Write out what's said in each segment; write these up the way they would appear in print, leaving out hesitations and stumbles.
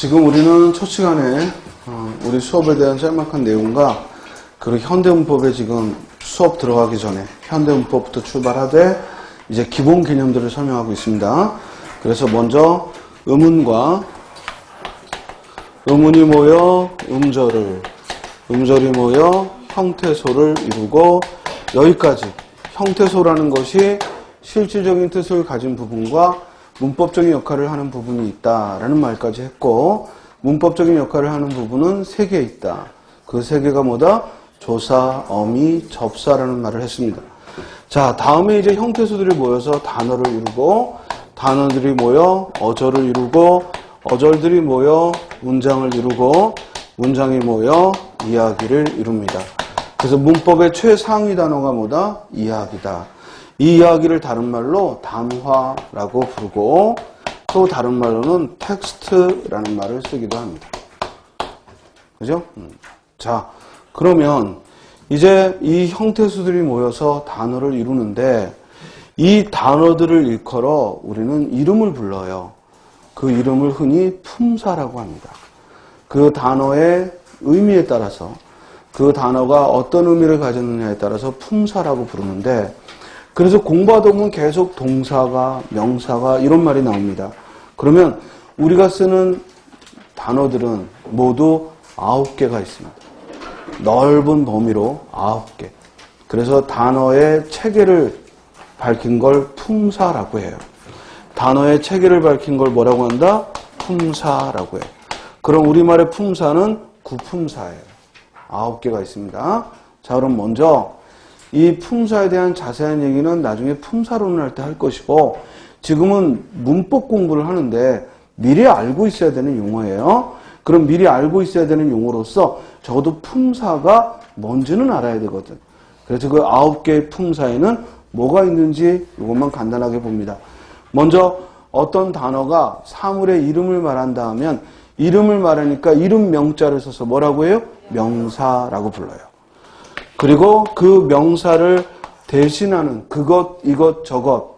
지금 우리는 첫 시간에 우리 수업에 대한 짤막한 내용과 그리고 현대문법에 지금 수업 들어가기 전에 현대문법부터 출발하되 이제 기본 개념들을 설명하고 있습니다. 그래서 먼저 음운과 음운이 모여 음절이 모여 형태소를 이루고 여기까지 형태소라는 것이 실질적인 뜻을 가진 부분과 문법적인 역할을 하는 부분이 있다라는 말까지 했고, 문법적인 역할을 하는 부분은 세 개 있다. 그 세 개가 뭐다? 조사, 어미, 접사라는 말을 했습니다. 자, 다음에 이제 형태소들이 모여서 단어를 이루고, 단어들이 모여 어절을 이루고, 어절들이 모여 문장을 이루고, 문장이 모여 이야기를 이룹니다. 그래서 문법의 최상위 단어가 뭐다? 이야기다. 이 이야기를 다른 말로 담화라고 부르고, 또 다른 말로는 텍스트라는 말을 쓰기도 합니다. 그죠? 자, 그러면 이제 이 형태수들이 모여서 단어를 이루는데, 이 단어들을 일컬어 우리는 이름을 불러요. 그 이름을 흔히 품사라고 합니다. 그 단어의 의미에 따라서, 그 단어가 어떤 의미를 가졌느냐에 따라서 품사라고 부르는데, 그래서 공부하다 보면 계속 동사가, 명사가 이런 말이 나옵니다. 그러면 우리가 쓰는 단어들은 모두 9개가 있습니다. 넓은 범위로 9개. 그래서 단어의 체계를 밝힌 걸 품사라고 해요. 단어의 체계를 밝힌 걸 뭐라고 한다? 품사라고 해요. 그럼 우리말의 품사는 구품사예요. 9개가 있습니다. 자, 그럼 먼저 이 품사에 대한 자세한 얘기는 나중에 품사론을 할 때 할 것이고, 지금은 문법 공부를 하는데 미리 알고 있어야 되는 용어예요. 그럼 미리 알고 있어야 되는 용어로서 적어도 품사가 뭔지는 알아야 되거든. 그래서 그 9개의 품사에는 뭐가 있는지 이것만 간단하게 봅니다. 먼저 어떤 단어가 사물의 이름을 말한다 하면, 이름을 말하니까 이름 명자를 써서 뭐라고 해요? 명사라고 불러요. 그리고 그 명사를 대신하는 그것, 이것, 저것.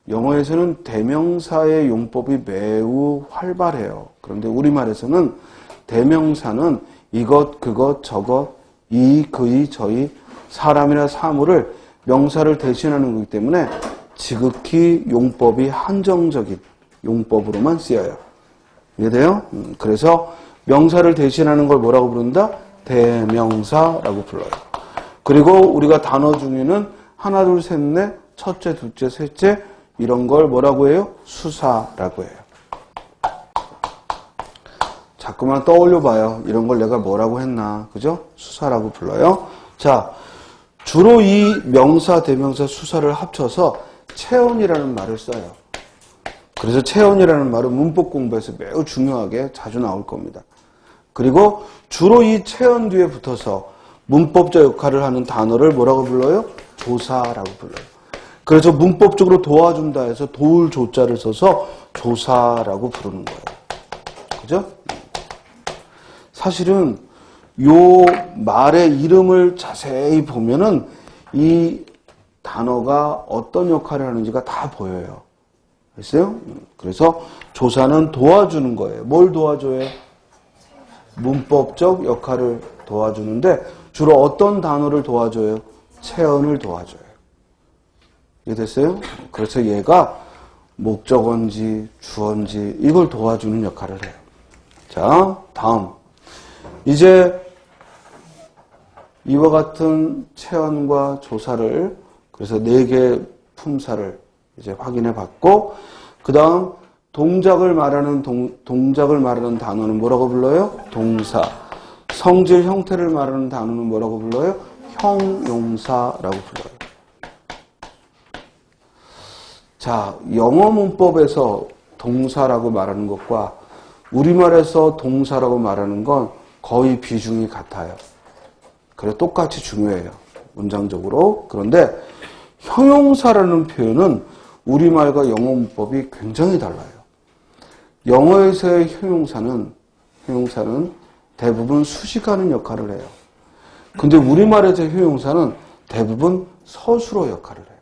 영어에서는 대명사의 용법이 매우 활발해요. 그런데 우리말에서는 대명사는 이것, 그것, 저것, 이, 그이, 저이, 사람이나 사물을 명사를 대신하는 거기 때문에 지극히 용법이 한정적인 용법으로만 쓰여요. 이해돼요? 그래서 명사를 대신하는 걸 뭐라고 부른다? 대명사라고 불러요. 그리고 우리가 단어 중에는 하나, 둘, 셋, 넷, 첫째, 둘째, 셋째 이런 걸 뭐라고 해요? 수사라고 해요. 자꾸만 떠올려 봐요. 이런 걸 내가 뭐라고 했나. 그죠? 수사라고 불러요. 자, 주로 이 명사, 대명사, 수사를 합쳐서 체언이라는 말을 써요. 그래서 체언이라는 말은 문법 공부에서 매우 중요하게 자주 나올 겁니다. 그리고 주로 이 체언 뒤에 붙어서 문법적 역할을 하는 단어를 뭐라고 불러요? 조사라고 불러요. 그래서 문법적으로 도와준다 해서 도울 조자를 써서 조사라고 부르는 거예요. 그죠? 사실은 요 말의 이름을 자세히 보면은 이 단어가 어떤 역할을 하는지가 다 보여요. 됐어요? 그래서 조사는 도와주는 거예요. 뭘 도와줘요? 문법적 역할을 도와주는데 주로 어떤 단어를 도와줘요? 체언을 도와줘요. 이해됐어요? 그래서 얘가 목적어인지 주어인지 이걸 도와주는 역할을 해요. 자, 다음. 이제 이와 같은 체언과 조사를, 그래서 4개의 품사를 이제 확인해 봤고, 그 다음 동작을 말하는 단어는 뭐라고 불러요? 동사. 성질, 형태를 말하는 단어는 뭐라고 불러요? 형용사라고 불러요. 자, 영어 문법에서 동사라고 말하는 것과 우리말에서 동사라고 말하는 건 거의 비중이 같아요. 그래, 똑같이 중요해요. 문장적으로. 그런데 형용사라는 표현은 우리말과 영어 문법이 굉장히 달라요. 영어에서의 형용사는 대부분 수식하는 역할을 해요. 근데 우리말에서의 형용사는 대부분 서술어 역할을 해요.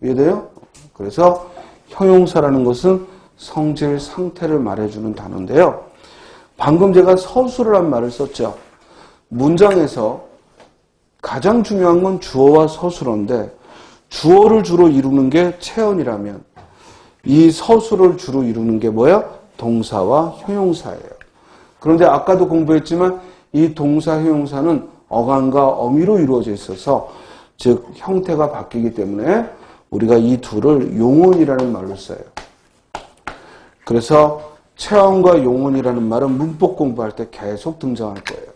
이해돼요? 그래서 형용사라는 것은 성질, 상태를 말해주는 단어인데요. 방금 제가 서술이란 말을 썼죠. 문장에서 가장 중요한 건 주어와 서술어인데 주어를 주로 이루는 게 체언이라면 이 서술을 주로 이루는 게 뭐야? 동사와 형용사예요. 그런데 아까도 공부했지만 이 동사, 형용사는 어간과 어미로 이루어져 있어서 즉 형태가 바뀌기 때문에 우리가 이 둘을 용언이라는 말로 써요. 그래서 체언과 용언이라는 말은 문법 공부할 때 계속 등장할 거예요.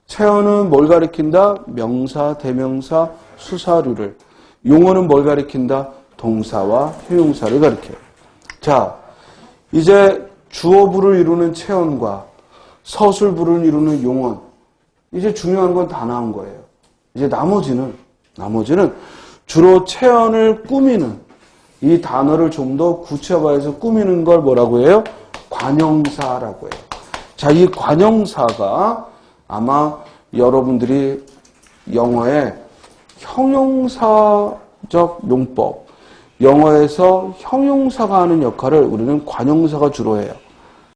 체언은 뭘 가리킨다? 명사, 대명사, 수사류를. 용언은 뭘 가리킨다? 동사와 형용사를 가리켜요. 자, 이제 주어부를 이루는 체언과 서술부를 이루는 용언. 이제 중요한 건 다 나온 거예요. 이제 나머지는 주로 체언을 꾸미는 이 단어를 좀 더 구체화해서 꾸미는 걸 뭐라고 해요? 관형사라고 해요. 자, 이 관형사가 아마 여러분들이 영어의 형용사적 용법, 영어에서 형용사가 하는 역할을 우리는 관형사가 주로 해요.